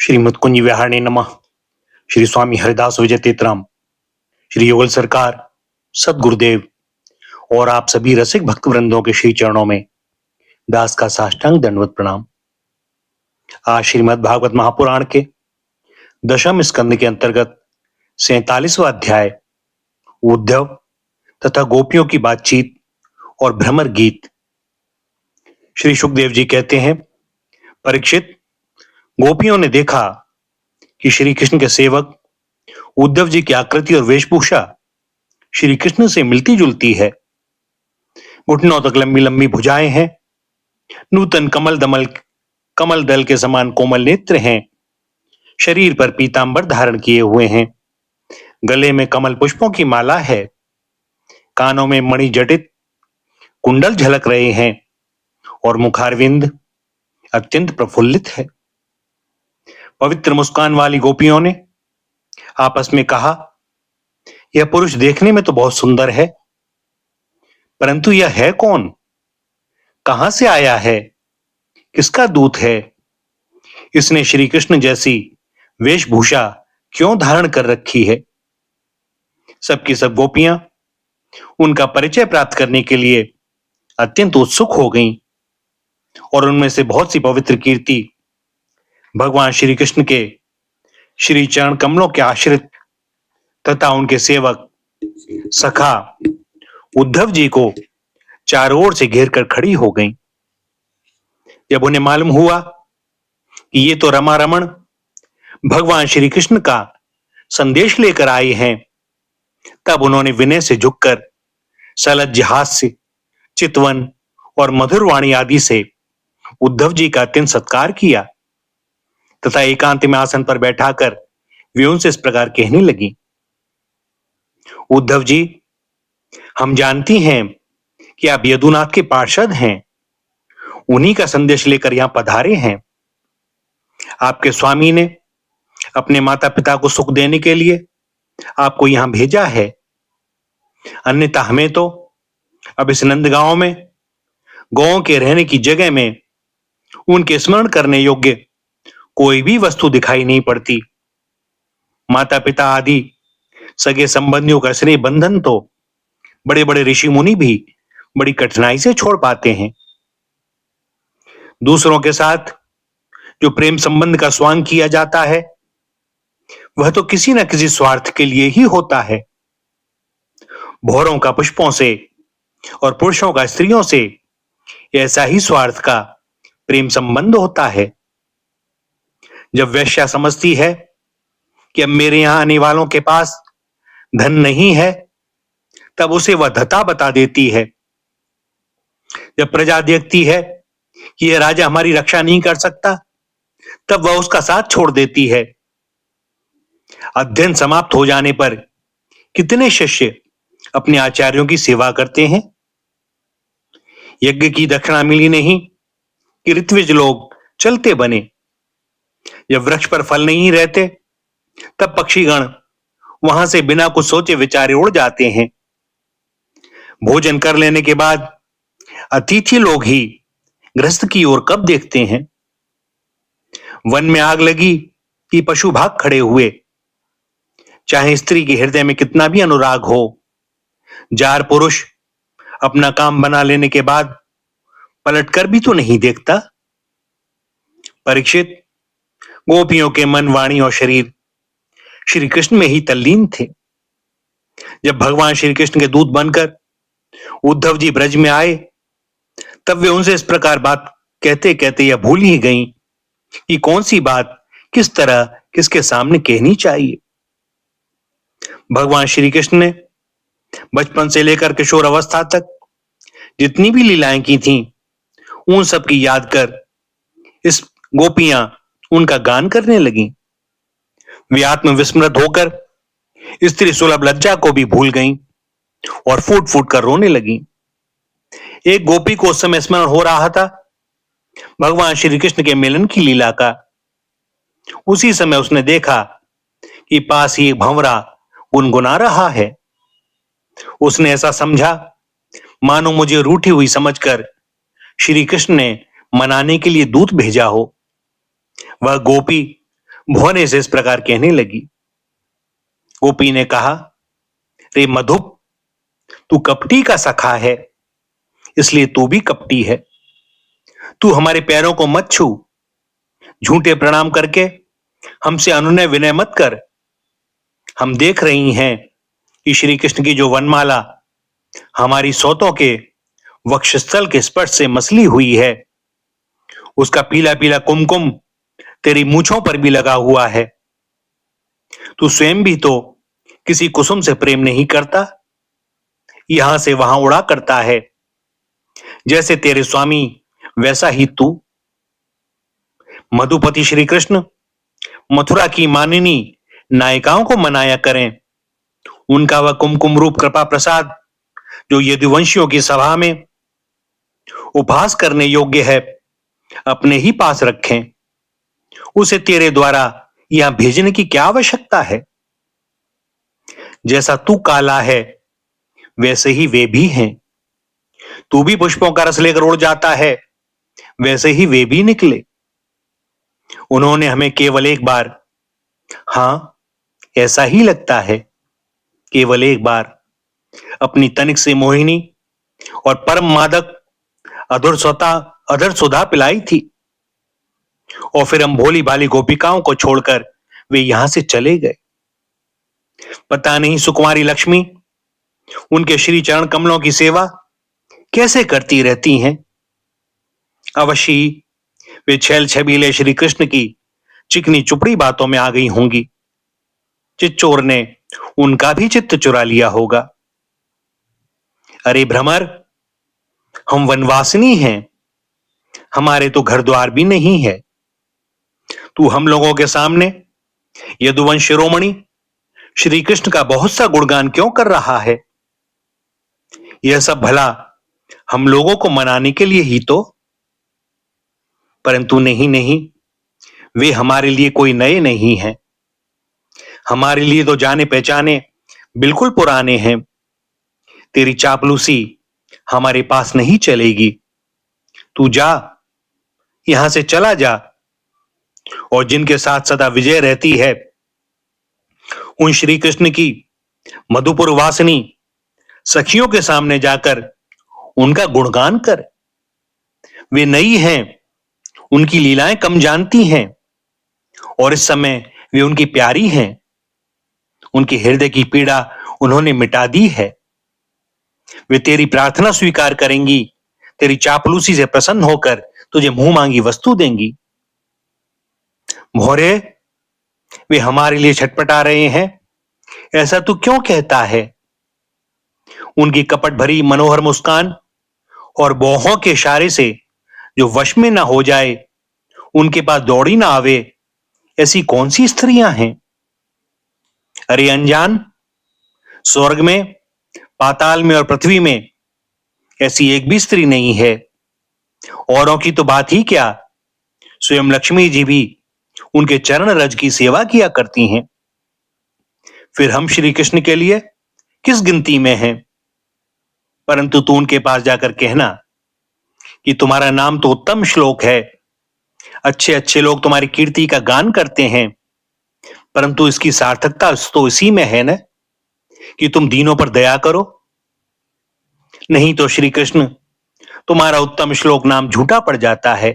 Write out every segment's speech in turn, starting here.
श्रीमद कुंज विहारणे नमः। श्री स्वामी हरिदास विजय तीर्थराम, श्री योगल सरकार, सदगुरुदेव और आप सभी रसिक भक्त वृंदों के श्री चरणों में दास का साष्टांग दंडवत प्रणाम। आज श्रीमद् भागवत महापुराण के दशम स्कंद के अंतर्गत 47वां अध्याय उद्धव तथा गोपियों की बातचीत और भ्रमर गीत। श्री सुखदेव जी कहते हैं, परीक्षित, गोपियों ने देखा कि श्री कृष्ण के सेवक उद्धव जी की आकृति और वेशभूषा श्री कृष्ण से मिलती जुलती है। घुटनों तक लंबी लंबी भुजाएं हैं, नूतन कमल दल के समान कोमल नेत्र हैं, शरीर पर पीतांबर धारण किए हुए हैं, गले में कमल पुष्पों की माला है, कानों में मणि जटित कुंडल झलक रहे हैं और मुखारविंद अत्यंत प्रफुल्लित है। पवित्र मुस्कान वाली गोपियों ने आपस में कहा, यह पुरुष देखने में तो बहुत सुंदर है, परंतु यह है कौन? कहां से आया है? किसका दूत है? इसने श्री कृष्ण जैसी वेशभूषा क्यों धारण कर रखी है? सबकी सब गोपियां उनका परिचय प्राप्त करने के लिए अत्यंत उत्सुक हो गईं और उनमें से बहुत सी पवित्र कीर्ति भगवान श्री कृष्ण के श्री चरण कमलों के आश्रित तथा उनके सेवक सखा उद्धव जी को चारों ओर से घेर कर खड़ी हो गईं। जब उन्हें मालूम हुआ कि ये तो रमा रमण भगवान श्री कृष्ण का संदेश लेकर आए हैं, तब उन्होंने विनय से झुककर सलज्ज हास्य, चितवन और मधुर वाणी आदि से उद्धव जी का अत्यंत सत्कार किया तथा एकांत में आसन पर बैठाकर वे उनसे इस प्रकार कहने लगी, उद्धव जी, हम जानती हैं कि आप यदुनाथ के पार्षद हैं, उन्हीं का संदेश लेकर यहां पधारे हैं। आपके स्वामी ने अपने माता पिता को सुख देने के लिए आपको यहां भेजा है, अन्यथा हमें तो अब इस नंदगांव में गौओं के रहने की जगह में उनके स्मरण करने योग्य कोई भी वस्तु दिखाई नहीं पड़ती। माता पिता आदि सगे संबंधियों का स्नेह बंधन तो बड़े बड़े ऋषि मुनि भी बड़ी कठिनाई से छोड़ पाते हैं। दूसरों के साथ जो प्रेम संबंध का स्वांग किया जाता है, वह तो किसी न किसी स्वार्थ के लिए ही होता है। भौरों का पुष्पों से और पुरुषों का स्त्रियों से ऐसा ही स्वार्थ का प्रेम संबंध होता है। जब वेश्या समझती है कि अब मेरे यहां आने वालों के पास धन नहीं है, तब उसे वह धता बता देती है। जब प्रजा देखती है कि यह राजा हमारी रक्षा नहीं कर सकता, तब वह उसका साथ छोड़ देती है। अध्ययन समाप्त हो जाने पर कितने शिष्य अपने आचार्यों की सेवा करते हैं। यज्ञ की दक्षिणा मिली नहीं कि ऋत्विज लोग चलते बने। जब वृक्ष पर फल नहीं रहते, तब पक्षीगण वहां से बिना कुछ सोचे विचारे उड़ जाते हैं। भोजन कर लेने के बाद अतिथि लोग ही गृहस्थ की ओर कब देखते हैं। वन में आग लगी कि पशु भाग खड़े हुए। चाहे स्त्री के हृदय में कितना भी अनुराग हो, जार पुरुष अपना काम बना लेने के बाद पलटकर भी तो नहीं देखता। परीक्षित, गोपियों के मन, वाणी और शरीर श्री कृष्ण में ही तल्लीन थे। जब भगवान श्री कृष्ण के दूत बनकर उद्धव जी ब्रज में आए, तब वे उनसे इस प्रकार बात कहते कहते यह भूल ही गईं कि कौन सी बात किस तरह किसके सामने कहनी चाहिए। भगवान श्री कृष्ण ने बचपन से लेकर किशोर अवस्था तक जितनी भी लीलाएं की थीं, उन सब की याद कर इस गोपियां उनका गान करने लगी। वे आत्मविस्मृत होकर स्त्री सुलभ लज्जा को भी भूल गईं और फूट फूट कर रोने लगी। एक गोपी को उस समय स्मरण हो रहा था भगवान श्री कृष्ण के मिलन की लीला का। उसी समय उसने देखा कि पास ही एक भंवरा गुनगुना रहा है। उसने ऐसा समझा मानो मुझे रूठी हुई समझकर श्री कृष्ण ने मनाने के लिए दूत भेजा हो। वह गोपी भुवने से इस प्रकार कहने लगी। गोपी ने कहा, रे मधुप, तू कपटी का सखा है, इसलिए तू भी कपटी है। तू हमारे पैरों को मत छू, झूठे प्रणाम करके हमसे अनुनय विनय मत कर। हम देख रही हैं कि श्री कृष्ण की जो वनमाला हमारी सौतों के वक्षस्थल के स्पर्श से मसली हुई है, उसका पीला पीला कुमकुम तेरी मूछों पर भी लगा हुआ है। तू स्वयं भी तो किसी कुसुम से प्रेम नहीं करता, यहां से वहां उड़ा करता है। जैसे तेरे स्वामी वैसा ही तू। मधुपति श्री कृष्ण मथुरा की मानिनी नायिकाओं को मनाया करें। उनका वह कुमकुम रूप कृपा प्रसाद जो यदुवंशियों की सभा में उपहास करने योग्य है, अपने ही पास रखें। उसे तेरे द्वारा यहां भेजने की क्या आवश्यकता है? जैसा तू काला है वैसे ही वे भी हैं। तू भी पुष्पों का रस लेकर उड़ जाता है, वैसे ही वे भी निकले। उन्होंने हमें केवल एक बार, हां ऐसा ही लगता है, केवल एक बार अपनी तनिक से मोहिनी और परम मादक अधर सुधा पिलाई थी, और फिर हम भोली भाली गोपिकाओं को छोड़कर वे यहां से चले गए। पता नहीं सुकुमारी लक्ष्मी उनके श्री चरण कमलों की सेवा कैसे करती रहती हैं। अवश्य ही वे छैल छबीले श्री कृष्ण की चिकनी चुपड़ी बातों में आ गई होंगी। चिच्चोर ने उनका भी चित्त चुरा लिया होगा। अरे भ्रमर, हम वनवासिनी हैं, हमारे तो घर द्वार भी नहीं है। तू हम लोगों के सामने यदुवंश शिरोमणि श्री कृष्ण का बहुत सा गुणगान क्यों कर रहा है? यह सब भला हम लोगों को मनाने के लिए ही तो। परंतु नहीं नहीं, वे हमारे लिए कोई नए नहीं हैं, हमारे लिए तो जाने पहचाने बिल्कुल पुराने हैं। तेरी चापलूसी हमारे पास नहीं चलेगी। तू जा, यहां से चला जा, और जिनके साथ सदा विजय रहती है उन श्री कृष्ण की मधुपुर वासिनी सखियों के सामने जाकर उनका गुणगान कर। वे नई हैं, उनकी लीलाएं कम जानती हैं, और इस समय वे उनकी प्यारी हैं। उनके हृदय की पीड़ा उन्होंने मिटा दी है। वे तेरी प्रार्थना स्वीकार करेंगी, तेरी चापलूसी से प्रसन्न होकर तुझे मुंह मांगी वस्तु देंगी। मोहरे, वे हमारे लिए छटपटा रहे हैं, ऐसा तू क्यों कहता है? उनकी कपट भरी मनोहर मुस्कान और बाहों के इशारे से जो वश में ना हो जाए, उनके पास दौड़ी ना आवे, ऐसी कौन सी स्त्रियां हैं? अरे अनजान, स्वर्ग में, पाताल में और पृथ्वी में ऐसी एक भी स्त्री नहीं है। औरों की तो बात ही क्या, स्वयं लक्ष्मी जी भी उनके चरण रज की सेवा किया करती हैं। फिर हम श्री कृष्ण के लिए किस गिनती में हैं? परंतु तू उनके पास जाकर कहना कि तुम्हारा नाम तो उत्तम श्लोक है, अच्छे अच्छे लोग तुम्हारी कीर्ति का गान करते हैं, परंतु इसकी सार्थकता तो इसी में है न कि तुम दीनों पर दया करो। नहीं तो श्री कृष्ण तुम्हारा उत्तम श्लोक नाम झूठा पड़ जाता है।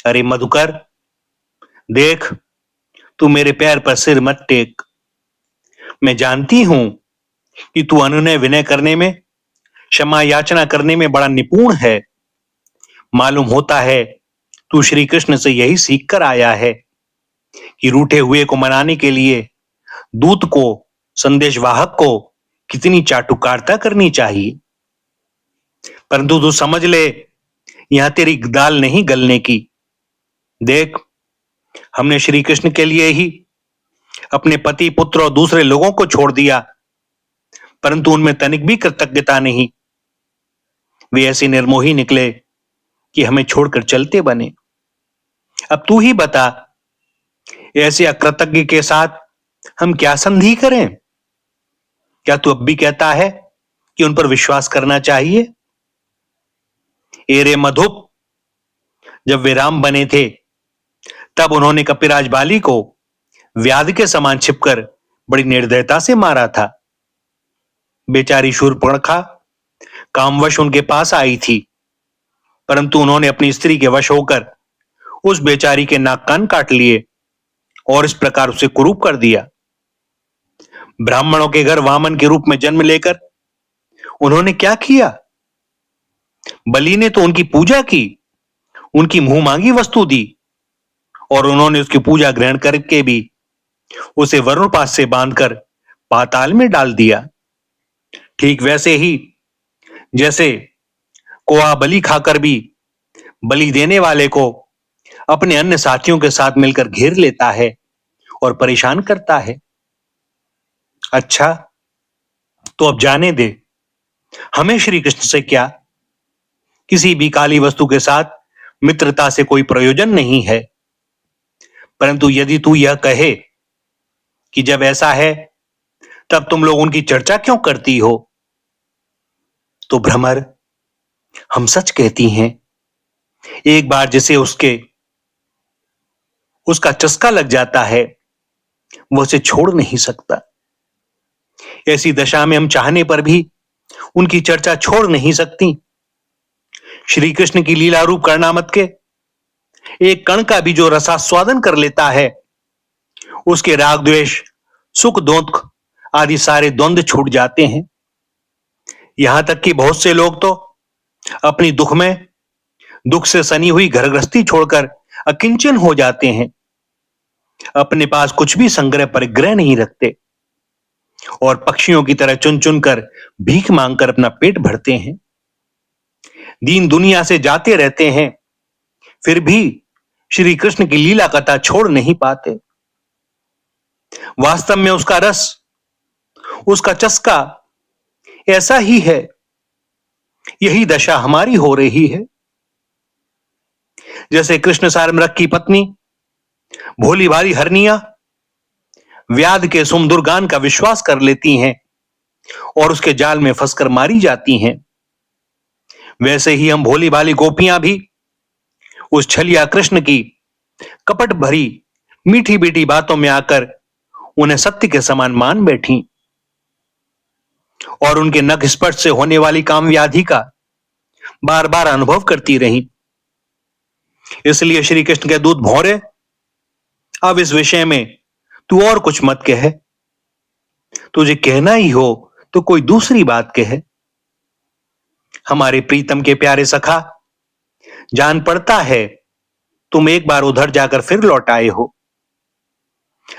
अरे मधुकर, देख, तू मेरे पैर पर सिर मत टेक। मैं जानती हूं कि तू अनुनय विनय करने में, क्षमा याचना करने में बड़ा निपुण है। मालूम होता है तू श्री कृष्ण से यही सीख कर आया है कि रूठे हुए को मनाने के लिए दूत को, संदेशवाहक को कितनी चाटुकारिता करनी चाहिए। परंतु तू समझ ले, यहां तेरी दाल नहीं गलने की। देख, हमने श्री कृष्ण के लिए ही अपने पति, पुत्र और दूसरे लोगों को छोड़ दिया, परंतु उनमें तनिक भी कृतज्ञता नहीं। वे ऐसे निर्मोही निकले कि हमें छोड़कर चलते बने। अब तू ही बता, ऐसे अकृतज्ञ के साथ हम क्या संधि करें? क्या तू अब भी कहता है कि उन पर विश्वास करना चाहिए? एरे मधुप, जब वे राम बने थे तब उन्होंने कपिराज बाली को व्याध के समान छिपकर बड़ी निर्दयता से मारा था। बेचारी शूर्पणखा कामवश उनके पास आई थी, परंतु उन्होंने अपनी स्त्री के वश होकर उस बेचारी के नाक कान काट लिए और इस प्रकार उसे कुरूप कर दिया। ब्राह्मणों के घर वामन के रूप में जन्म लेकर उन्होंने क्या किया? बलि ने तो उनकी पूजा की, उनकी मुंह मांगी वस्तु दी और उन्होंने उसकी पूजा ग्रहण करके भी उसे वरुण पास से बांधकर पाताल में डाल दिया। ठीक वैसे ही जैसे कोआ बलि खाकर भी बलि देने वाले को अपने अन्य साथियों के साथ मिलकर घेर लेता है और परेशान करता है। अच्छा, तो अब जाने दे, हमें श्री कृष्ण से क्या? किसी भी काली वस्तु के साथ मित्रता से कोई प्रयोजन नहीं है। परंतु यदि तू यह कहे कि जब ऐसा है तब तुम लोग उनकी चर्चा क्यों करती हो, तो भ्रमर, हम सच कहती हैं। एक बार जिसे उसका चस्का लग जाता है वो उसे छोड़ नहीं सकता। ऐसी दशा में हम चाहने पर भी उनकी चर्चा छोड़ नहीं सकती। श्री कृष्ण की लीला रूप करनामत के एक कण का भी जो रसास्वादन कर लेता है, उसके राग द्वेष सुख दुख आदि सारे द्वंद्व छूट जाते हैं। यहां तक कि बहुत से लोग तो अपनी दुख से सनी हुई घर गृहस्थी छोड़कर अकिंचन हो जाते हैं, अपने पास कुछ भी संग्रह परिग्रह नहीं रखते और पक्षियों की तरह चुन चुन कर भीख मांगकर अपना पेट भरते हैं। दीन दुनिया से जाते रहते हैं, फिर भी श्री कृष्ण की लीला कथा छोड़ नहीं पाते। वास्तव में उसका रस, उसका चस्का ऐसा ही है। यही दशा हमारी हो रही है। जैसे कृष्ण सारमृग की पत्नी भोली भाली हरनिया व्याध के सुमधुर गान का विश्वास कर लेती हैं और उसके जाल में फंसकर मारी जाती हैं, वैसे ही हम भोली भाली गोपियां भी उस छलिया कृष्ण की कपट भरी मीठी मीठी बातों में आकर उन्हें सत्य के समान मान बैठी और उनके नख स्पर्श से होने वाली काम व्याधि का बार बार अनुभव करती रही। इसलिए श्री कृष्ण के दूत भौरे, अब इस विषय में तू और कुछ मत कह। तुझे कहना ही हो तो कोई दूसरी बात कह। हमारे प्रीतम के प्यारे सखा, जान पड़ता है तुम एक बार उधर जाकर फिर लौट आए हो।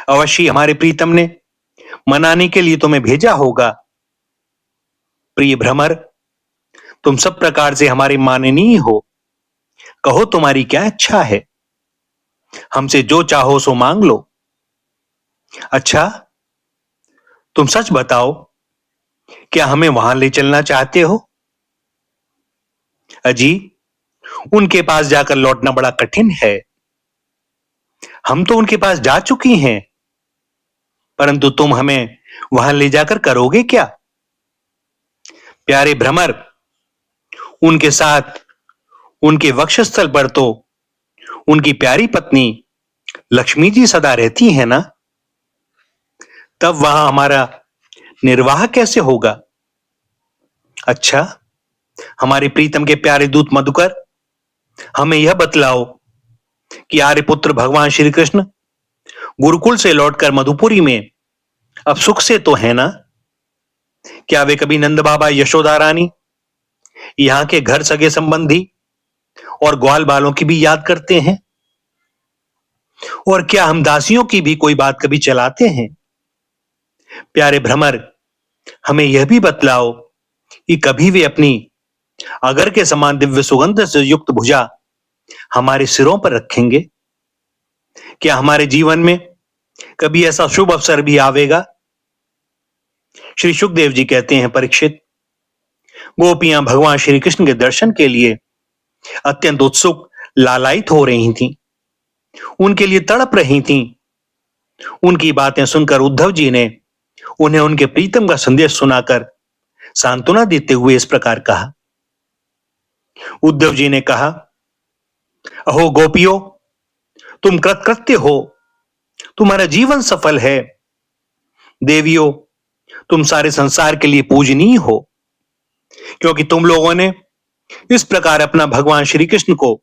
अवश्य हमारे प्रीतम ने मनाने के लिए तुम्हें भेजा होगा। प्रिय भ्रमर, तुम सब प्रकार से हमारे माननीय हो। कहो तुम्हारी क्या इच्छा है, हमसे जो चाहो सो मांग लो। अच्छा, तुम सच बताओ, क्या हमें वहां ले चलना चाहते हो? अजी, उनके पास जाकर लौटना बड़ा कठिन है। हम तो उनके पास जा चुकी हैं, परंतु तुम हमें वहां ले जाकर करोगे क्या? प्यारे भ्रमर, उनके साथ उनके वक्षस्थल पर तो उनकी प्यारी पत्नी लक्ष्मी जी सदा रहती है ना, तब वहां हमारा निर्वाह कैसे होगा? अच्छा, हमारे प्रीतम के प्यारे दूत मधुकर, हमें यह बतलाओ कि आर्यपुत्र भगवान श्री कृष्ण गुरुकुल से लौटकर मधुपुरी में अब सुख से तो है ना? क्या वे कभी नंद बाबा, यशोदा रानी, यहां के घर सगे संबंधी और ग्वाल बालों की भी याद करते हैं? और क्या हम दासियों की भी कोई बात कभी चलाते हैं? प्यारे भ्रमर, हमें यह भी बतलाओ कि कभी वे अपनी अगर के समान दिव्य सुगंध से युक्त भुजा हमारे सिरों पर रखेंगे? क्या हमारे जीवन में कभी ऐसा शुभ अवसर भी आवेगा? श्री सुखदेव जी कहते हैं, परीक्षित, गोपियां भगवान श्री कृष्ण के दर्शन के लिए अत्यंत उत्सुक लालायित हो रही थीं, उनके लिए तड़प रही थीं। उनकी बातें सुनकर उद्धव जी ने उन्हें उनके प्रीतम का संदेश सुनाकर सांत्वना देते हुए इस प्रकार कहा। उद्धव जी ने कहा, अहो गोपियों, तुम कृतकृत्य हो, तुम्हारा जीवन सफल है। देवियों, तुम सारे संसार के लिए पूजनीय हो, क्योंकि तुम लोगों ने इस प्रकार अपना भगवान श्री कृष्ण को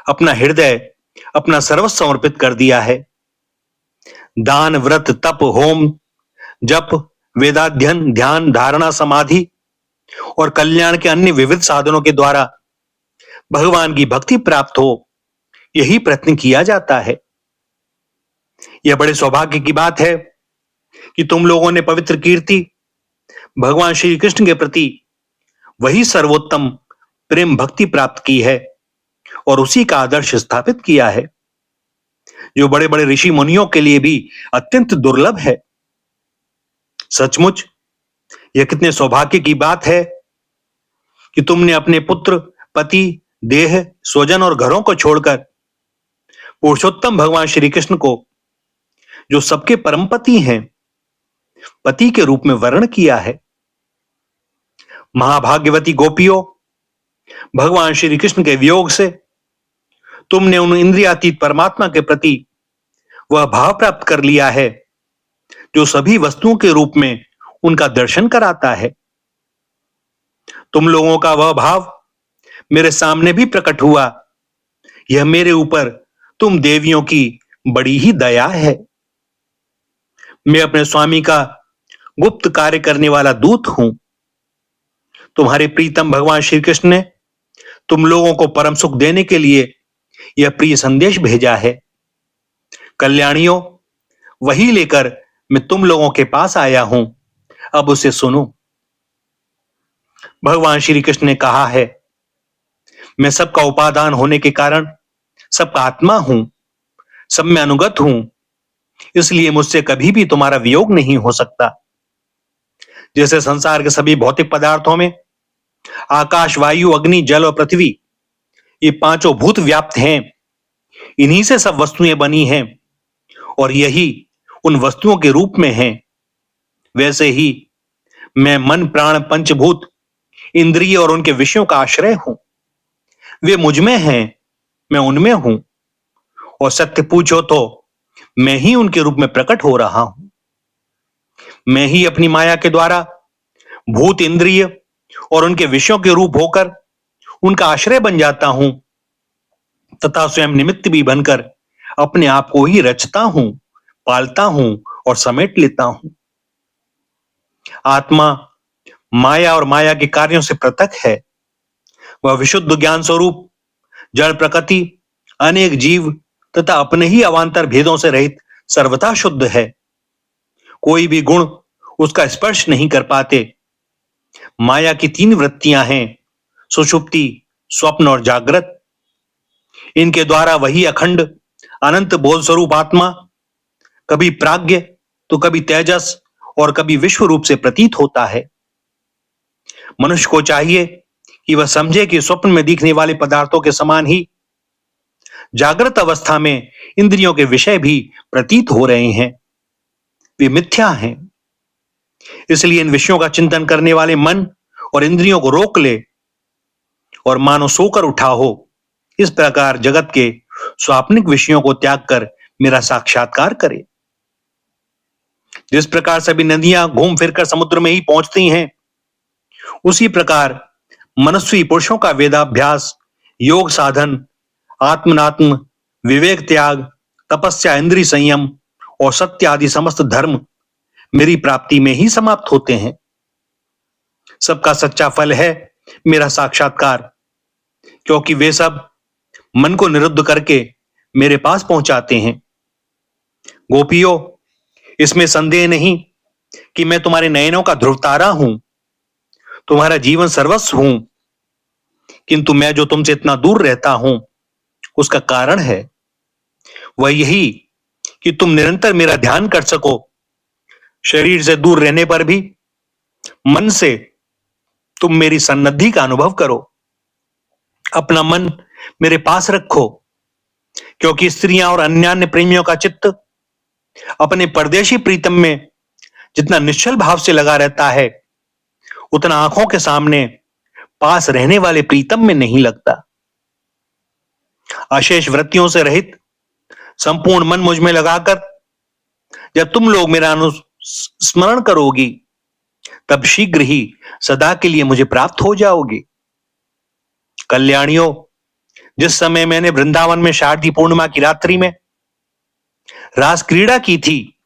अपना हृदय, अपना सर्वस्व समर्पित कर दिया है। दान, व्रत, तप, होम, जप, वेदाध्ययन, ध्यान, धारणा, समाधि और कल्याण के अन्य विविध साधनों के द्वारा भगवान की भक्ति प्राप्त हो, यही प्रयत्न किया जाता है। यह बड़े सौभाग्य की बात है कि तुम लोगों ने पवित्र कीर्ति भगवान श्री कृष्ण के प्रति वही सर्वोत्तम प्रेम भक्ति प्राप्त की है और उसी का आदर्श स्थापित किया है, जो बड़े बड़े ऋषि मुनियों के लिए भी अत्यंत दुर्लभ है। सचमुच यह कितने सौभाग्य की बात है कि तुमने अपने पुत्र, पति, देह, स्वजन और घरों को छोड़कर पुरुषोत्तम भगवान श्री कृष्ण को, जो सबके परम पति हैं, पति के रूप में वर्ण किया है। महाभाग्यवती गोपियों, भगवान श्री कृष्ण के वियोग से तुमने उन इंद्रियातीत परमात्मा के प्रति वह भाव प्राप्त कर लिया है जो सभी वस्तुओं के रूप में उनका दर्शन कराता है। तुम लोगों का वह भाव मेरे सामने भी प्रकट हुआ। यह मेरे ऊपर तुम देवियों की बड़ी ही दया है। मैं अपने स्वामी का गुप्त कार्य करने वाला दूत हूं। तुम्हारे प्रीतम भगवान श्री कृष्ण ने तुम लोगों को परम सुख देने के लिए यह प्रिय संदेश भेजा है। कल्याणियों, वही लेकर मैं तुम लोगों के पास आया हूं, अब उसे सुनो। भगवान श्री कृष्ण ने कहा है, मैं सबका उपादान होने के कारण सबका आत्मा हूं, सब में अनुगत हूं, इसलिए मुझसे कभी भी तुम्हारा वियोग नहीं हो सकता। जैसे संसार के सभी भौतिक पदार्थों में आकाश, वायु, अग्नि, जल और पृथ्वी, ये पांचों भूत व्याप्त हैं, इन्हीं से सब वस्तुएं बनी हैं और यही उन वस्तुओं के रूप में हैं, वैसे ही मैं मन, प्राण, पंचभूत, इंद्रिय और उनके विषयों का आश्रय हूं। वे मुझ में हैं, मैं उनमें हूं, और सत्य पूछो तो मैं ही उनके रूप में प्रकट हो रहा हूं। मैं ही अपनी माया के द्वारा भूत, इंद्रिय और उनके विषयों के रूप होकर उनका आश्रय बन जाता हूं तथा स्वयं निमित्त भी बनकर अपने आप को ही रचता हूं, पालता हूं और समेट लेता हूं। आत्मा माया और माया के कार्यों से पृथक है। वह विशुद्ध ज्ञान स्वरूप, जड़ प्रकृति, अनेक जीव तथा अपने ही अवान्तर भेदों से रहित सर्वथा शुद्ध है। कोई भी गुण उसका स्पर्श नहीं कर पाते। माया की तीन वृत्तियां हैं, सुषुप्ति, स्वप्न और जागृत। इनके द्वारा वही अखंड अनंत बोध स्वरूप आत्मा कभी प्राज्ञ तो कभी तेजस और कभी विश्व रूप से प्रतीत होता है। मनुष्य को चाहिए कि वह समझे कि स्वप्न में दिखने वाले पदार्थों के समान ही जागृत अवस्था में इंद्रियों के विषय भी प्रतीत हो रहे हैं, वे मिथ्या हैं। इसलिए इन विषयों का चिंतन करने वाले मन और इंद्रियों को रोक ले और मानो सोकर उठा हो। इस प्रकार जगत के स्वाप्निक विषयों को त्याग कर मेरा साक्षात्कार करे। जिस प्रकार सभी नदियां घूम फिरकर समुद्र में ही पहुंचती हैं, उसी प्रकार मनस्वी पुरुषों का वेदाभ्यास, योग साधन, आत्मनात्म, विवेक त्याग, तपस्या, इंद्रिय संयम और सत्य आदि समस्त धर्म मेरी प्राप्ति में ही समाप्त होते हैं। सबका सच्चा फल है मेरा साक्षात्कार, क्योंकि वे सब मन को निरुद्ध करके मेरे पास पहुंचाते हैं। गोपियों, इसमें संदेह नहीं कि मैं तुम्हारे नयनों का ध्रुव तारा हूं, तुम्हारा जीवन सर्वस्व हूं, किंतु मैं जो तुमसे इतना दूर रहता हूं उसका कारण है वह यही कि तुम निरंतर मेरा ध्यान कर सको। शरीर से दूर रहने पर भी मन से तुम मेरी सन्निधि का अनुभव करो। अपना मन मेरे पास रखो, क्योंकि स्त्रियां और अन्यान्य प्रेमियों का चित्त अपने परदेशी प्रीतम में जितना निश्चल भाव से लगा रहता है, उतना आंखों के सामने पास रहने वाले प्रीतम में नहीं लगता। अशेष वृत्तियों से रहित संपूर्ण मन मुझ में लगाकर जब तुम लोग मेरा अनुस्मरण करोगी, तब शीघ्र ही सदा के लिए मुझे प्राप्त हो जाओगे। कल्याणियों, जिस समय मैंने वृंदावन में शारदी पूर्णिमा की रात्रि में रास क्रीड़ा की थी,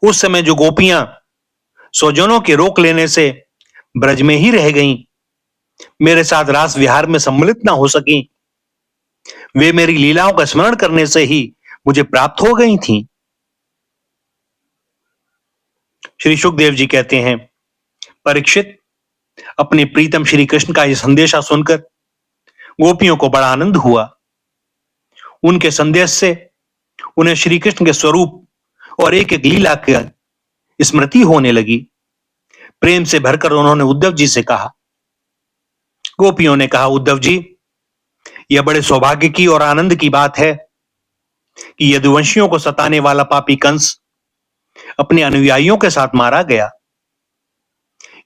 उस समय जो गोपियां स्वजनों के रोक लेने से ब्रज में ही रह गईं, मेरे साथ रास विहार में सम्मिलित ना हो सकी, वे मेरी लीलाओं का स्मरण करने से ही मुझे प्राप्त हो गई थीं। श्री सुखदेव जी कहते हैं, परीक्षित, अपने प्रीतम श्री कृष्ण का यह संदेशा सुनकर गोपियों को बड़ा आनंद हुआ। उनके संदेश से उन्हें श्री कृष्ण के स्वरूप और एक एक लीला की स्मृति होने लगी। प्रेम से भरकर उन्होंने उद्धव जी से कहा। गोपियों ने कहा, उद्धव जी, यह बड़े सौभाग्य की और आनंद की बात है कि यदुवंशियों को सताने वाला पापी कंस अपने अनुयायियों के साथ मारा गया।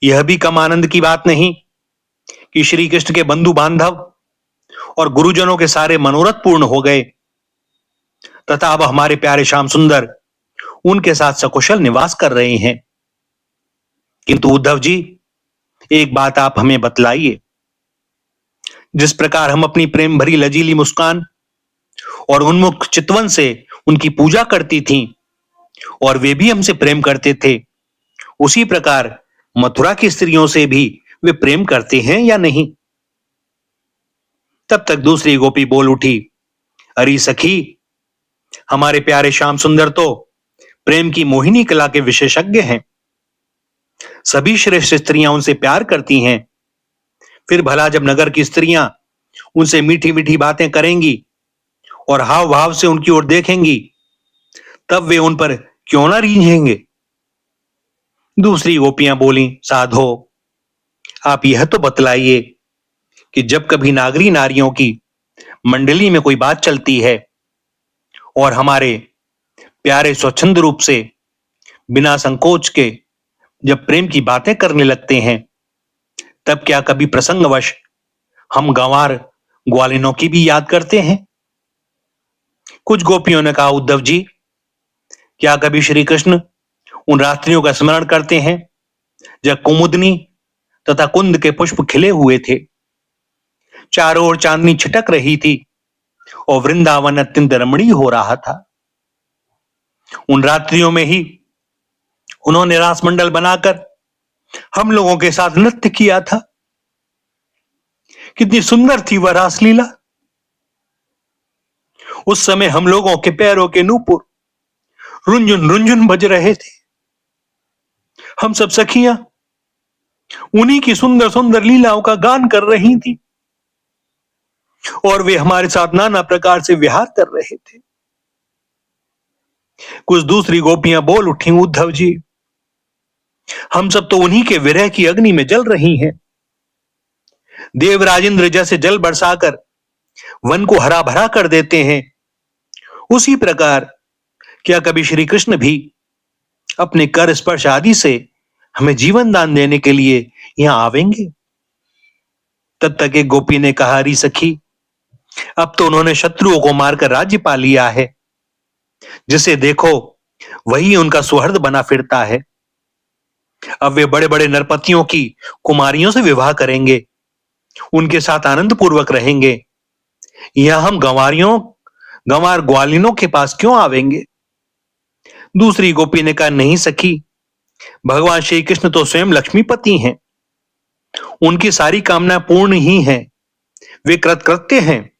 यह भी कम आनंद की बात नहीं कि श्री कृष्ण के बंधु बांधव और गुरुजनों के सारे मनोरथ पूर्ण हो गए तथा अब हमारे प्यारे श्याम सुंदर उनके साथ सकुशल निवास कर रहे हैं। किंतु उद्धव जी, एक बात आप हमें बतलाइए। जिस प्रकार हम अपनी प्रेम भरी लजीली मुस्कान और उन्मुख चितवन से उनकी पूजा करती थीं और वे भी हमसे प्रेम करते थे, उसी प्रकार मथुरा की स्त्रियों से भी वे प्रेम करते हैं या नहीं? तब तक दूसरी गोपी बोल उठी, अरे सखी, हमारे प्यारे श्याम सुंदर तो प्रेम की मोहिनी कला के विशेषज्ञ हैं। सभी श्रेष्ठ स्त्रियां उनसे प्यार करती हैं। फिर भला जब नगर की स्त्रियां उनसे मीठी मीठी बातें करेंगी और हाव भाव से उनकी ओर देखेंगी, तब वे उन पर क्यों ना रीझेंगे? दूसरी गोपियां बोली, साधो, आप यह तो बतलाइए कि जब कभी नागरी नारियों की मंडली में कोई बात चलती है और हमारे प्यारे स्वच्छंद रूप से बिना संकोच के जब प्रेम की बातें करने लगते हैं, तब क्या कभी प्रसंगवश हम गंवार ग्वालिनों की भी याद करते हैं? कुछ गोपियों ने कहा, उद्धव जी, क्या कभी श्री कृष्ण उन रात्रियों का स्मरण करते हैं जब कुमुदनी तथा कुंद के पुष्प खिले हुए थे, चारों ओर चांदनी छिटक रही थी और वृंदावन अत्यंत रमणीय हो रहा था? उन रात्रियों में ही उन्होंने रास मंडल बनाकर हम लोगों के साथ नृत्य किया था। कितनी सुंदर थी वह रासलीला। उस समय हम लोगों के पैरों के नूपुर रुंझुन रुंझुन बज रहे थे। हम सब सखियां उन्हीं की सुंदर सुंदर लीलाओं का गान कर रही थी और वे हमारे साथ नाना प्रकार से विहार कर रहे थे। कुछ दूसरी गोपियां बोल उठी, उद्धव जी, हम सब तो उन्हीं के विरह की अग्नि में जल रही हैं। देवराज इंद्र जैसे जल बरसाकर वन को हरा भरा कर देते हैं, उसी प्रकार क्या कभी श्री कृष्ण भी अपने कर स्पर्श आदि से हमें जीवन दान देने के लिए यहां आवेंगे? तब तक एक गोपी ने कहा, अरे सखी, अब तो उन्होंने शत्रुओं को मारकर राज्य पा लिया है। जिसे देखो वही उनका सुहृद बना फिरता है। अब वे बड़े बड़े नरपतियों की कुमारियों से विवाह करेंगे, उनके साथ आनंद पूर्वक रहेंगे। यहां हम गंवार ग्वालिनों के पास क्यों आवेंगे? दूसरी गोपी ने कहा, नहीं सखी, भगवान श्री कृष्ण तो स्वयं लक्ष्मीपति हैं। उनकी सारी कामना पूर्ण ही हैं। वे कृतकृत्य हैं।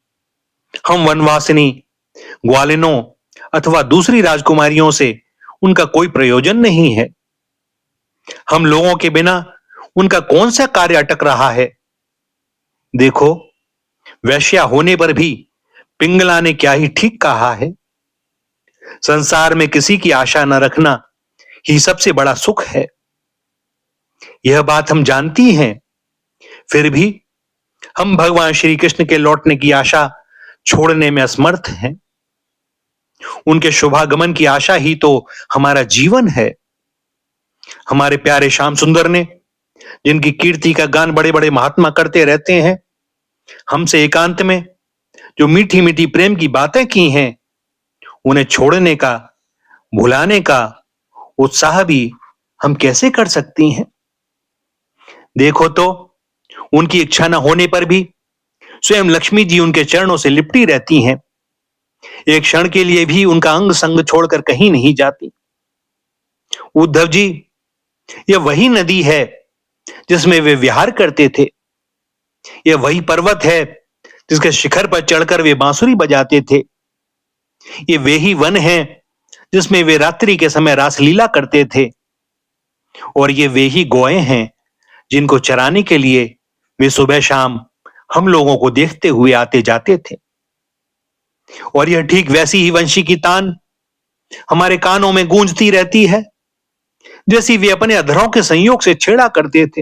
हम वनवासिनी ग्वालिनों अथवा दूसरी राजकुमारियों से उनका कोई प्रयोजन नहीं है। हम लोगों के बिना उनका कौन सा कार्य अटक रहा है? देखो, वैश्या होने पर भी पिंगला ने क्या ही ठीक कहा है। संसार में किसी की आशा न रखना ही सबसे बड़ा सुख है। यह बात हम जानती हैं, फिर भी हम भगवान श्री कृष्ण के लौटने की आशा छोड़ने में असमर्थ हैं। उनके शुभागमन की आशा ही तो हमारा जीवन है। हमारे प्यारे श्याम सुंदर ने, जिनकी कीर्ति का गान बड़े बड़े महात्मा करते रहते हैं, हमसे एकांत में जो मीठी मीठी प्रेम की बातें की हैं, उन्हें छोड़ने का, भुलाने का उत्साह भी हम कैसे कर सकती हैं? देखो तो, उनकी इच्छा न होने पर भी स्वयं लक्ष्मी जी उनके चरणों से लिपटी रहती हैं। एक क्षण के लिए भी उनका अंग संग छोड़कर कहीं नहीं जाती। उद्धव जी, यह वही नदी है जिसमें वे विहार करते थे। यह वही पर्वत है जिसके शिखर पर चढ़कर वे बांसुरी बजाते थे। ये वे ही वन हैं जिसमें वे रात्रि के समय रासलीला करते थे। और ये वे ही गौएं हैं जिनको चराने के लिए वे सुबह शाम हम लोगों को देखते हुए आते जाते थे। और यह ठीक वैसी ही वंशी की तान हमारे कानों में गूंजती रहती है जैसी वे अपने अधरों के संयोग से छेड़ा करते थे।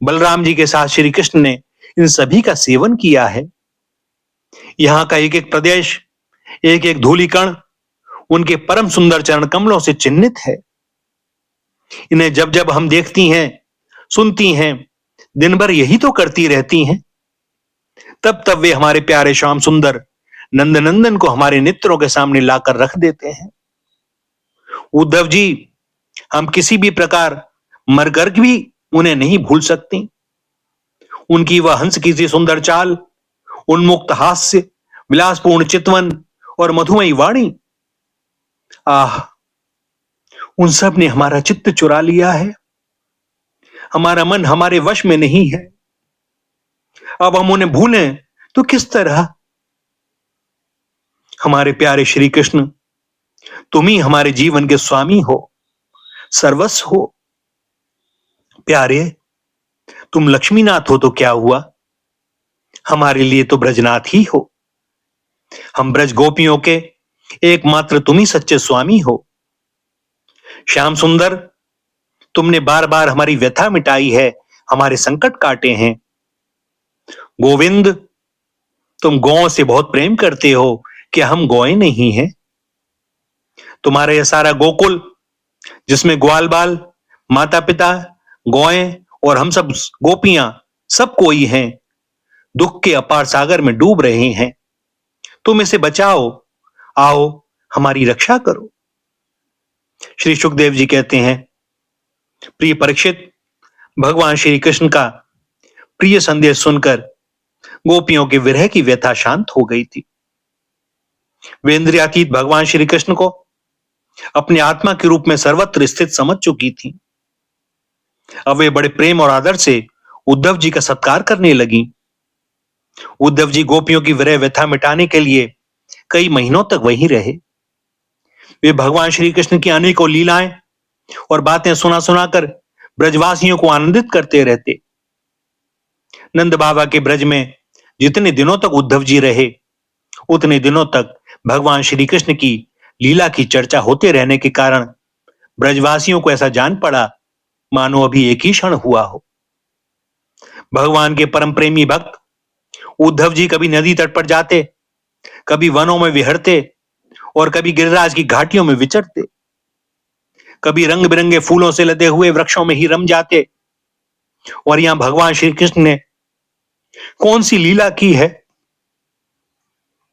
बलराम जी के साथ श्री कृष्ण ने इन सभी का सेवन किया है। यहां का एक एक प्रदेश, एक एक धूलिकण उनके परम सुंदर चरण कमलों से चिन्हित है। इन्हें जब जब हम देखती हैं, सुनती हैं, दिन भर यही तो करती रहती हैं। तब तब वे हमारे प्यारे श्याम सुंदर नंदनंदन को हमारे नेत्रों के सामने लाकर रख देते हैं। उद्धव जी, हम किसी भी प्रकार मरकर भी उन्हें नहीं भूल सकती। उनकी वह हंस की सी सुंदर चाल, उन्मुक्त हास्य, विलासपूर्ण चितवन और मधुमयी वाणी, आह, उन सब ने हमारा चित्त चुरा लिया है। हमारा मन हमारे वश में नहीं है। अब हम उन्हें भूलें तो किस तरह? हमारे प्यारे श्री कृष्ण, तुम ही हमारे जीवन के स्वामी हो, सर्वस्व हो। प्यारे, तुम लक्ष्मीनाथ हो तो क्या हुआ, हमारे लिए तो ब्रजनाथ ही हो। हम ब्रज गोपियों के एकमात्र तुम ही सच्चे स्वामी हो। श्याम सुंदर, तुमने बार बार हमारी व्यथा मिटाई है, हमारे संकट काटे हैं। गोविंद, तुम गौओं से बहुत प्रेम करते हो, क्या हम गौएं नहीं हैं? तुम्हारा यह सारा गोकुल, जिसमें ग्वाल बाल, माता पिता, गौएं और हम सब गोपियां, सब कोई हैं, दुख के अपार सागर में डूब रहे हैं। तुम इसे बचाओ, आओ हमारी रक्षा करो। श्री सुखदेव जी कहते हैं, प्रिय परीक्षित, भगवान श्री कृष्ण का प्रिय संदेश सुनकर गोपियों के विरह की व्यथा शांत हो गई थी। वे इंद्रियातीत भगवान श्री कृष्ण को अपने आत्मा के रूप में सर्वत्र स्थित समझ चुकी थी। अब वे बड़े प्रेम और आदर से उद्धव जी का सत्कार करने लगी। उद्धव जी गोपियों की विरह व्यथा मिटाने के लिए कई महीनों तक वहीं रहे। वे भगवान श्री कृष्ण की अनेकों लीलाएं और बातें सुना सुनाकर ब्रजवासियों को आनंदित करते रहते। नंद बाबा के ब्रज में जितने दिनों तक उद्धव जी रहे, उतने दिनों तक भगवान श्री कृष्ण की लीला की चर्चा होते रहने के कारण ब्रजवासियों को ऐसा जान पड़ा मानो अभी एक ही क्षण हुआ हो। भगवान के परम प्रेमी भक्त उद्धव जी कभी नदी तट पर जाते, कभी वनों में विहरते और कभी गिरिराज की घाटियों में विचरते। कभी रंग बिरंगे फूलों से लदे हुए वृक्षों में ही रम जाते। और यहां भगवान श्री कृष्ण ने कौन सी लीला की है,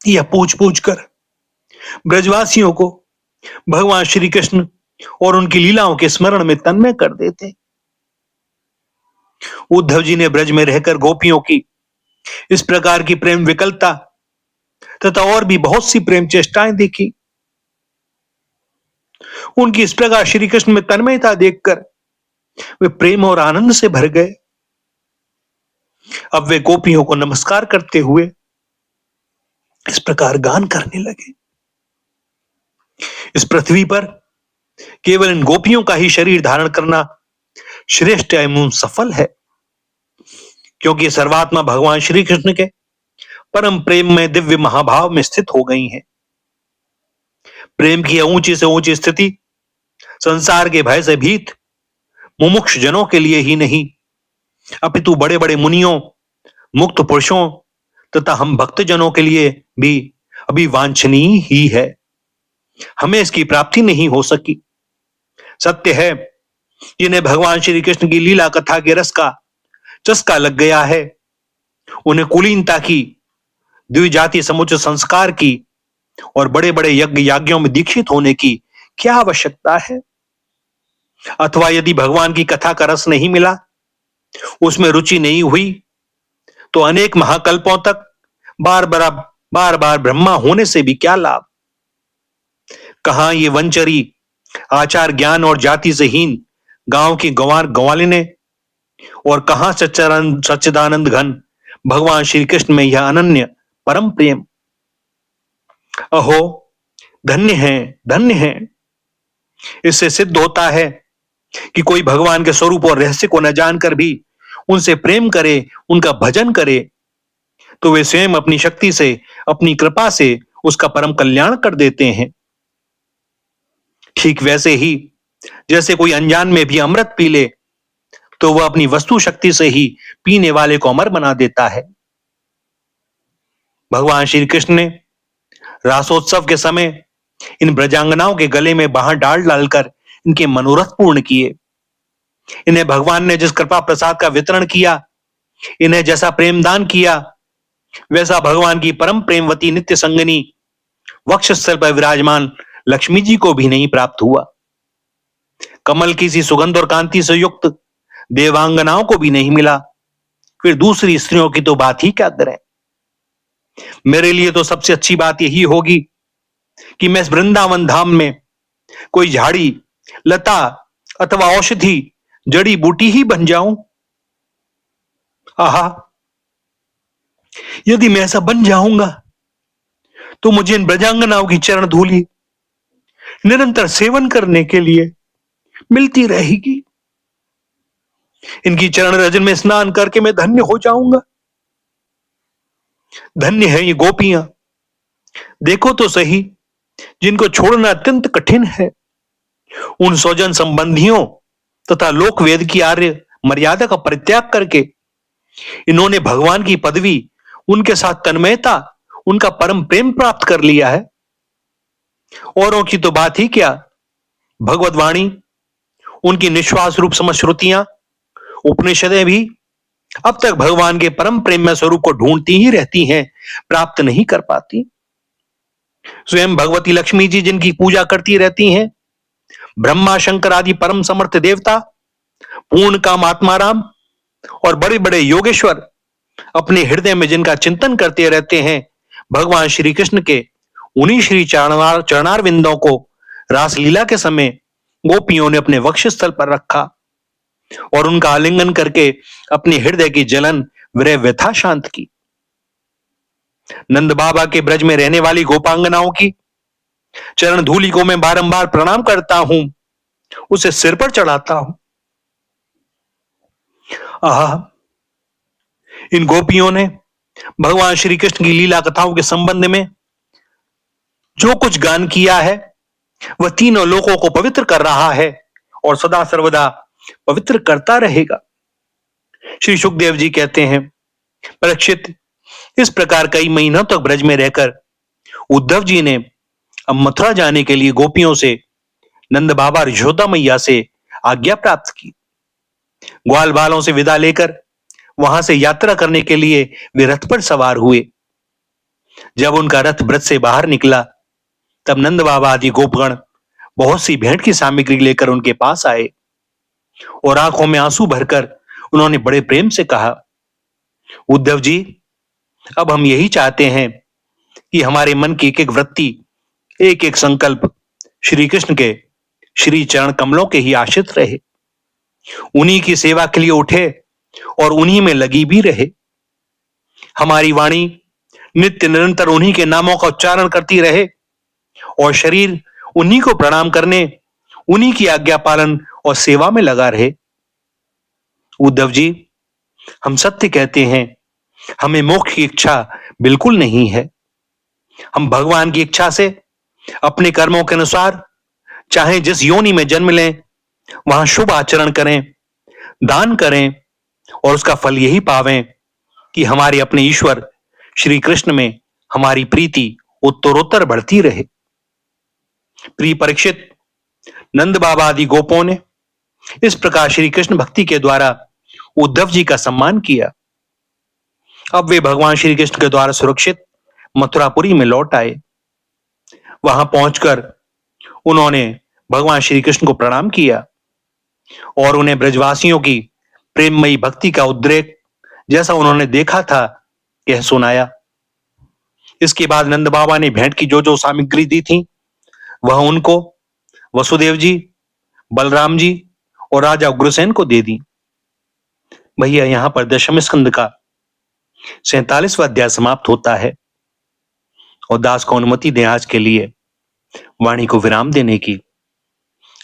यह पूछ पूछ कर ब्रजवासियों को भगवान श्री कृष्ण और उनकी लीलाओं के स्मरण में तन्मय कर देते। उद्धव जी ने ब्रज में रहकर गोपियों की इस प्रकार की प्रेम विकलता तथा और भी बहुत सी प्रेम चेष्टाएं देखी। उनकी इस प्रकार श्री कृष्ण में तन्मयता देखकर वे प्रेम और आनंद से भर गए। अब वे गोपियों को नमस्कार करते हुए इस प्रकार गान करने लगे, इस पृथ्वी पर केवल इन गोपियों का ही शरीर धारण करना श्रेष्ठ एवं सफल है, क्योंकि सर्वात्मा भगवान श्री कृष्ण के परम प्रेम में दिव्य महाभाव में स्थित हो गई हैं। प्रेम की ऊंची से ऊंची स्थिति संसार के भय से भीत मुमुक्ष जनों के लिए ही नहीं, अपितु बड़े बड़े मुनियों, मुक्त पुरुषों तथा हम भक्तजनों के लिए भी अभी वांछनीय ही है। हमें इसकी प्राप्ति नहीं हो सकी। सत्य है, जिन्हें भगवान श्री कृष्ण की लीला कथा के रस का चस्का लग गया है, उन्हें कुलीनता की, द्विजाति समुच्च संस्कार की और बड़े बड़े यज्ञ याज्ञों में दीक्षित होने की क्या आवश्यकता है? अथवा यदि भगवान की कथा का रस नहीं मिला, उसमें रुचि नहीं हुई, तो अनेक महाकल्पों तक बार बार ब्रह्मा होने से भी क्या लाभ? कहां ये वंचरी आचार ज्ञान और जाति से हीन गांव की गंवार गंवालिने, और कहां सच्चिदानंद घन भगवान श्री कृष्ण में यह अनन्य परम प्रेम। अहो धन्य है, धन्य है। इससे सिद्ध होता है कि कोई भगवान के स्वरूप और रहस्य को न जानकर भी उनसे प्रेम करे, उनका भजन करे, तो वे स्वयं अपनी शक्ति से, अपनी कृपा से उसका परम कल्याण कर देते हैं। ठीक वैसे ही जैसे कोई अनजान में भी अमृत पी ले, तो वह अपनी वस्तु शक्ति से ही पीने वाले को अमर बना देता है। भगवान श्री कृष्ण ने रासोत्सव के समय इन ब्रजांगनाओं के गले में बाहर डालकर इनके मनोरथ पूर्ण किए। इन्हें भगवान ने जिस कृपा प्रसाद का वितरण किया, इन्हें जैसा प्रेम दान किया, वैसा भगवान की परम प्रेमवती नित्य संगनी वक्षस्थल पर विराजमान लक्ष्मी जी को भी नहीं प्राप्त हुआ। कमल की सी सुगंध और कांति से युक्त देवांगनाओं को भी नहीं मिला, फिर दूसरी स्त्रियों की तो बात ही क्या करें। मेरे लिए तो सबसे अच्छी बात यही होगी कि मैं इस वृंदावन धाम में कोई झाड़ी, लता अथवा औषधि, जड़ी बूटी ही बन जाऊं। आहा, यदि मैं ऐसा बन जाऊंगा तो मुझे इन ब्रजांगनाओं की चरण धूलि निरंतर सेवन करने के लिए मिलती रहेगी। इनकी चरण रजन में स्नान करके मैं धन्य हो जाऊंगा। धन्य है ये गोपियां, देखो तो सही, जिनको छोड़ना अत्यंत कठिन है। उन स्वजन संबंधियों तथा लोक वेद की आर्य मर्यादा का परित्याग करके इन्होंने भगवान की पदवी, उनके साथ तन्मयता, उनका परम प्रेम प्राप्त कर लिया है। औरों की तो बात ही क्या, भगवत वाणी, उनकी निश्वास रूप समश्रुतियां, उपनिषदें भी अब तक भगवान के परम प्रेम में स्वरूप को ढूंढती ही रहती हैं, प्राप्त नहीं कर पाती। स्वयं भगवती लक्ष्मी जी जिनकी पूजा करती रहती हैं, ब्रह्मा शंकर आदि परम समर्थ देवता, पूर्ण काम आत्माराम और बड़े बड़े योगेश्वर अपने हृदय में जिनका चिंतन करते रहते हैं, भगवान श्री कृष्ण के उन्हीं श्री चरणार विंदों को रासलीला के समय गोपियों ने अपने वक्षस्थल पर रखा और उनका आलिंगन करके अपने हृदय की जलन, विरह, व्यथा शांत की। नंद बाबा के ब्रज में रहने वाली गोपांगनाओं की चरण धूलि को मैं बारंबार प्रणाम करता हूं, उसे सिर पर चढ़ाता हूं। आहा, इन गोपियों ने भगवान श्री कृष्ण की लीला कथाओं के संबंध में जो कुछ गान किया है, वह तीनों लोकों को पवित्र कर रहा है और सदा सर्वदा पवित्र करता रहेगा। श्री सुखदेव जी कहते हैं, परीक्षित, इस प्रकार कई महीनों तक ब्रज में रहकर उद्धव जी ने अब मथुरा जाने के लिए गोपियों से, नंद बाबा यशोदा मैया से आज्ञा प्राप्त की। ग्वाल बालों से विदा लेकर वहां से यात्रा करने के लिए वे रथ पर सवार हुए। जब उनका रथ ब्रज से बाहर निकला, तब नंद बाबा आदि गोपगण बहुत सी भेंट की सामग्री लेकर उनके पास आए और आंखों में आंसू भरकर उन्होंने बड़े प्रेम से कहा, उद्धव जी, अब हम यही चाहते हैं कि हमारे मन की एक एक वृत्ति, एक एक संकल्प श्री कृष्ण के श्री चरण कमलों के ही आश्रित रहे, उन्हीं की सेवा के लिए उठे और उन्हीं में लगी भी रहे। हमारी वाणी नित्य निरंतर उन्हीं के नामों का उच्चारण करती रहे और शरीर उन्हीं को प्रणाम करने, उन्हीं की आज्ञा पालन और सेवा में लगा रहे। उद्धव जी, हम सत्य कहते हैं, हमें मोक्ष की इच्छा बिल्कुल नहीं है। हम भगवान की इच्छा से अपने कर्मों के अनुसार चाहे जिस योनि में जन्म लें, वहां शुभ आचरण करें, दान करें और उसका फल यही पावें कि हमारे अपने ईश्वर श्री कृष्ण में हमारी प्रीति उत्तरोत्तर बढ़ती रहे। प्रिय परीक्षित, नंद बाबा आदि गोपों ने इस प्रकार श्री कृष्ण भक्ति के द्वारा उद्धव जी का सम्मान किया। अब वे भगवान श्री कृष्ण के द्वारा सुरक्षित मथुरापुरी में लौट आए। वहां पहुंचकर उन्होंने भगवान श्री कृष्ण को प्रणाम किया और उन्हें ब्रजवासियों की प्रेममयी भक्ति का उद्रेक जैसा उन्होंने देखा था यह सुनाया। इसके बाद नंद बाबा ने भेंट की जो जो सामग्री दी थी वह उनको वसुदेव जी, बलराम जी और राजा उग्रसेन को दे दी। भैया यहां पर दशम स्कंद का 47वां अध्याय समाप्त होता है और दास को अनुमति दें आज के लिए वाणी को विराम देने की।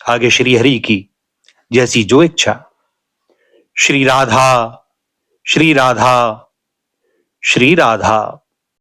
आगे श्री हरि की जैसी जो इच्छा। श्री राधा, श्री राधा, श्री राधा।